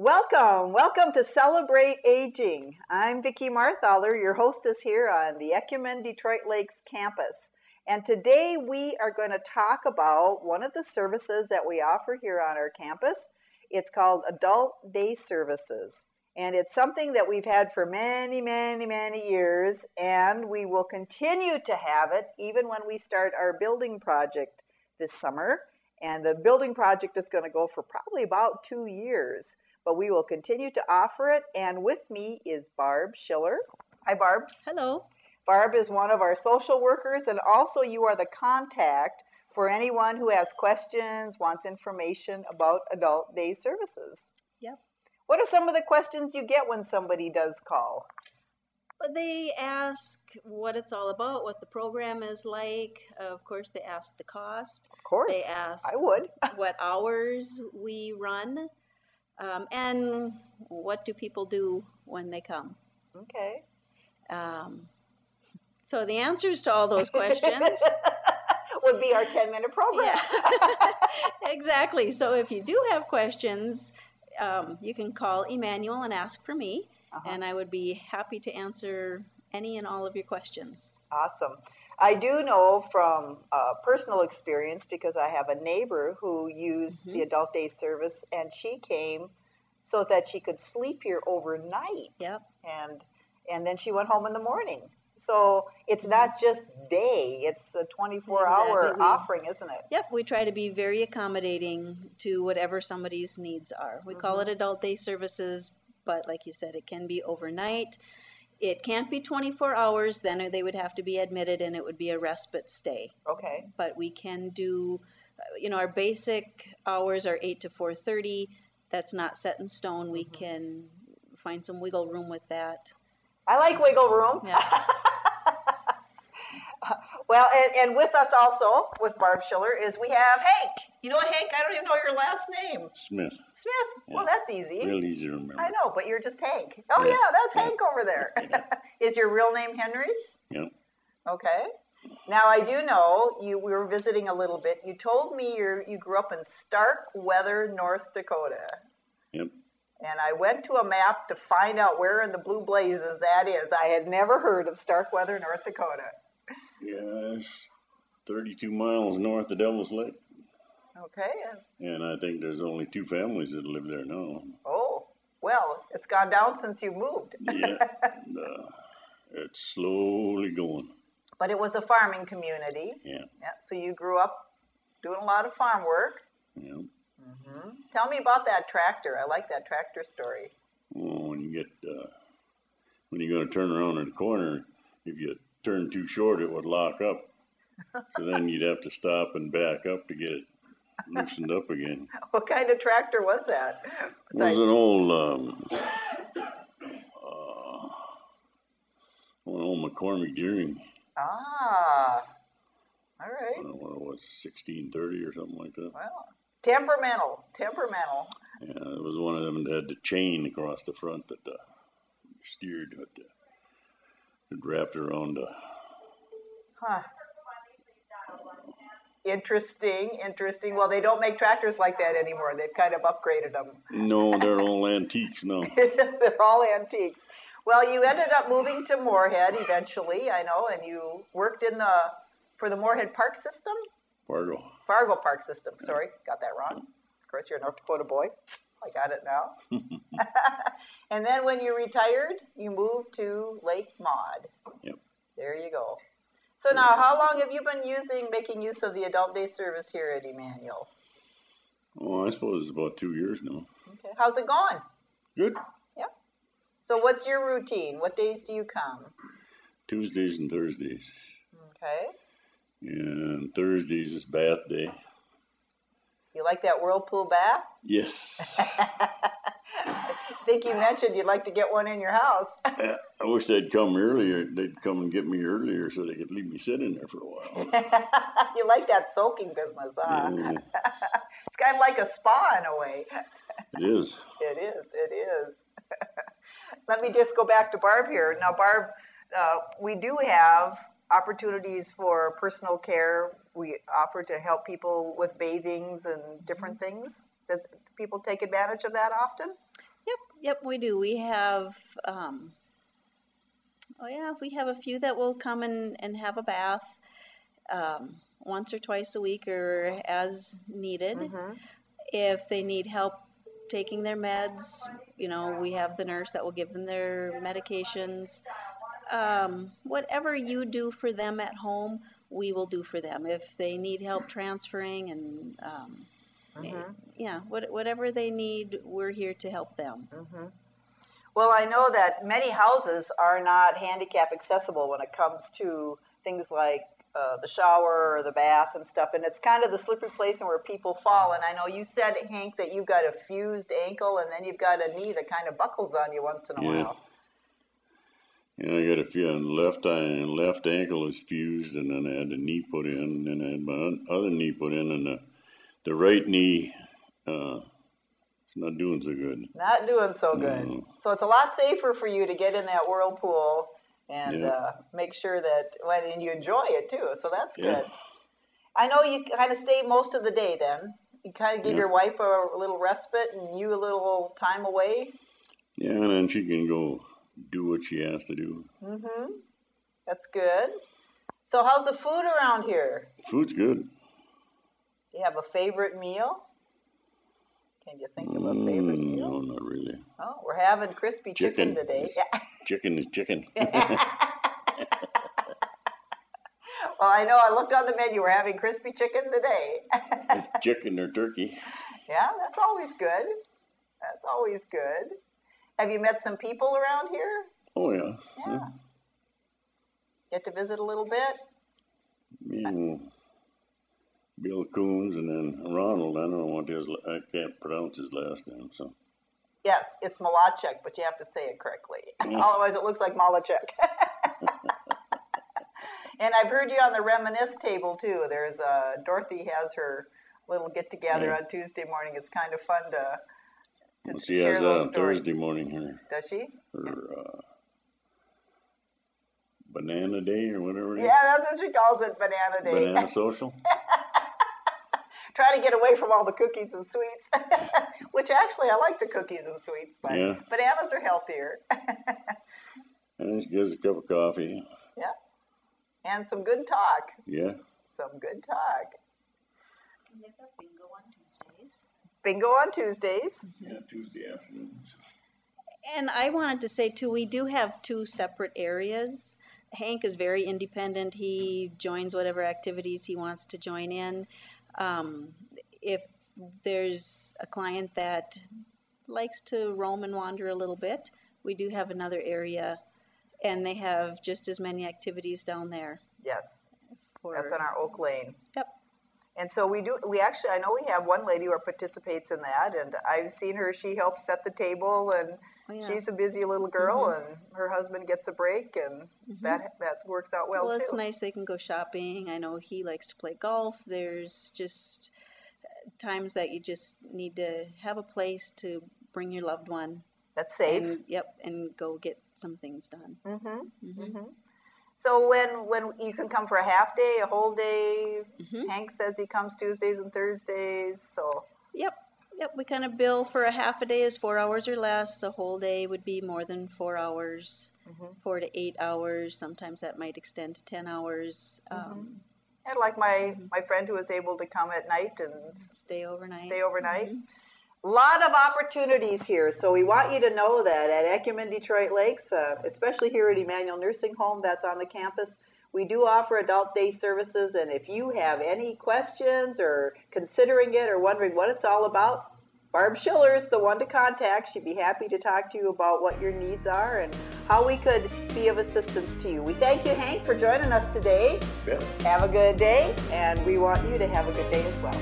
Welcome to Celebrate Aging. I'm Vicki Marthaler, your hostess here on the Ecumen Detroit Lakes campus. And today we are going to talk about one of the services that we offer here on our campus. It's called Adult Day Services. And it's something that we've had for many years, and we will continue to have it even when we start our building project this summer. And the building project is going to go for probably about 2 years. But we will continue to offer it. And with me is Barb Schiller. Hi, Barb. Hello. Barb is one of our social workers, and also you are the contact for anyone who has questions, wants information about Adult Day Services. Yep. What are some of the questions you get when somebody does call? They ask what it's all about, what the program is like. Of course, they ask the cost. Of course. They ask I would. what hours we run. And what do people do when they come? Okay. So the answers to all those questions would be our 10-minute program. Yeah. Exactly. So if you do have questions, you can call Emmanuel and ask for me, and I would be happy to answer any and all of your questions. Awesome. I do know from personal experience, because I have a neighbor who used the Adult Day Service, and she came so that she could sleep here overnight. Yep. And then she went home in the morning. So it's not just day, it's a 24-hour offering, isn't it? Yep, we try to be very accommodating to whatever somebody's needs are. We call it Adult Day Services, but like you said, it can be overnight. It can't be 24 hours, then they would have to be admitted and it would be a respite stay. Okay. But we can do, our basic hours are 8 to 4:30. That's not set in stone. We can find some wiggle room with that. I like wiggle room. Yeah. Well, and with us also, with Barb Schiller, is we have Hank. You know what, Hank? I don't even know your last name. Smith. Smith? Yeah. Well, that's easy. Real easy to remember. I know, but you're just Hank. Oh, yeah, that's Hank over there. Is your real name Henry? Yep. Okay. Now, I do know we were visiting a little bit. You told me you grew up in Starkweather, North Dakota. Yep. And I went to a map to find out where in the blue blazes that is. I had never heard of Starkweather, North Dakota. Yeah, it's 32 miles north of Devil's Lake. Okay. And I think there's only 2 families that live there now. Oh, well, it's gone down since you moved. Yeah, and, it's slowly going. But it was a farming community. Yeah. So you grew up doing a lot of farm work. Yeah. Tell me about that tractor. I like that tractor story. Well, when you're going to turn around in the corner, if you turn too short, it would lock up. So then you'd have to stop and back up to get it loosened up again. What kind of tractor was that? It was an old McCormick Deering. Ah, all right. I don't know what it was, 1630 or something like that. Well, temperamental. Yeah, it was one of them that had the chain across the front that steered with it wrapped around the... Huh. Interesting. Well, they don't make tractors like that anymore. They've kind of upgraded them. No, they're all antiques now. They're all antiques. Well, you ended up moving to Moorhead eventually, I know, and you worked for the Moorhead Park System? Fargo Park System. Sorry, got that wrong. Of course, you're a North Dakota boy. I got it now. And then when you retired, you moved to Lake Maud. Yep. There you go. So now, how long have you been making use of the Adult Day Service here at Emmanuel? Oh, I suppose it's about 2 years now. Okay. How's it going? Good. Yep. So what's your routine? What days do you come? Tuesdays and Thursdays. Okay. And Thursdays is bath day. You like that whirlpool bath? Yes. I think you mentioned you'd like to get one in your house. I wish they'd come earlier. They'd come and get me earlier so they could leave me sit in there for a while. You like that soaking business, huh? Yeah. It's kind of like a spa in a way. It is. It is. Let me just go back to Barb here. Now, Barb, we do have opportunities for personal care. We offer to help people with bathings and different things. Does people take advantage of that often? Yep, we do. We have, we have a few that will come and have a bath once or twice a week or as needed. If they need help taking their meds, we have the nurse that will give them their medications. Whatever you do for them at home, we will do for them. If they need help transferring and whatever they need, we're here to help them. Well, I know that many houses are not handicap accessible when it comes to things like the shower or the bath and stuff, and it's kind of the slippery place and where people fall. And I know you said, Hank, that you've got a fused ankle, and then you've got a knee that kind of buckles on you once in a while. Yeah, I got a few on the left eye, and left ankle is fused, and then I had the knee put in, and then I had my other knee put in, and the right knee it's not doing so good. Not doing so good. No. So it's a lot safer for you to get in that whirlpool and make sure that and you enjoy it too. So that's good. I know you kind of stay most of the day then. You kind of give your wife a little respite and you a little time away. Yeah, and then she can go do what she has to do. That's good. So how's the food around here? Food's good. Do you have a favorite meal? Can you think of a favorite meal? No, not really. Oh, we're having crispy chicken today. Chicken is chicken. Well, I know I looked on the menu. We're having crispy chicken today. Chicken or turkey. Yeah, that's always good. That's always good. Have you met some people around here? Oh, yeah. Yeah. Get to visit a little bit? Me and Bill Coons and then Ronald. I don't want his. I can't pronounce his last name. So. Yes, it's Malachek, but you have to say it correctly. Otherwise, it looks like Malachek. And I've heard you on the reminisce table too. There's Dorothy has her little get together on Tuesday morning. It's kind of fun to She share has that those on stories. Thursday morning here. Does she? Her banana day or whatever it is. Yeah, that's what she calls it, Banana Day. Banana social. Try to get away from all the cookies and sweets, which actually I like the cookies and sweets, but bananas are healthier. And she gives a cup of coffee. Yeah. And some good talk. Yeah. Some good talk. We have bingo on Tuesdays. Bingo on Tuesdays. Yeah, Tuesday afternoons. And I wanted to say, too, we do have two separate areas. Hank is very independent. He joins whatever activities he wants to join in. If there's a client that likes to roam and wander a little bit, we do have another area, and they have just as many activities down there. Yes. That's on our Oak Lane. Yep. And so I know we have one lady who participates in that, and I've seen her, she helps set the table, and she's a busy little girl, and her husband gets a break, and that works out well, too. Well, it's nice they can go shopping. I know he likes to play golf. There's just times that you just need to have a place to bring your loved one. That's safe. And go get some things done. So when you can come for a half day, a whole day, Hank says he comes Tuesdays and Thursdays, so. Yep, we kind of bill for a half a day is 4 hours or less. A whole day would be more than 4 hours, 4 to 8 hours. Sometimes that might extend to 10 hours. And like my friend who was able to come at night and stay overnight. A lot of opportunities here, so we want you to know that at Ecumen Detroit Lakes, especially here at Emmanuel Nursing Home that's on the campus, we do offer adult day services, and if you have any questions or considering it or wondering what it's all about, Barb Schiller's the one to contact. She'd be happy to talk to you about what your needs are and how we could be of assistance to you. We thank you, Hank, for joining us today. Yeah. Have a good day, and we want you to have a good day as well.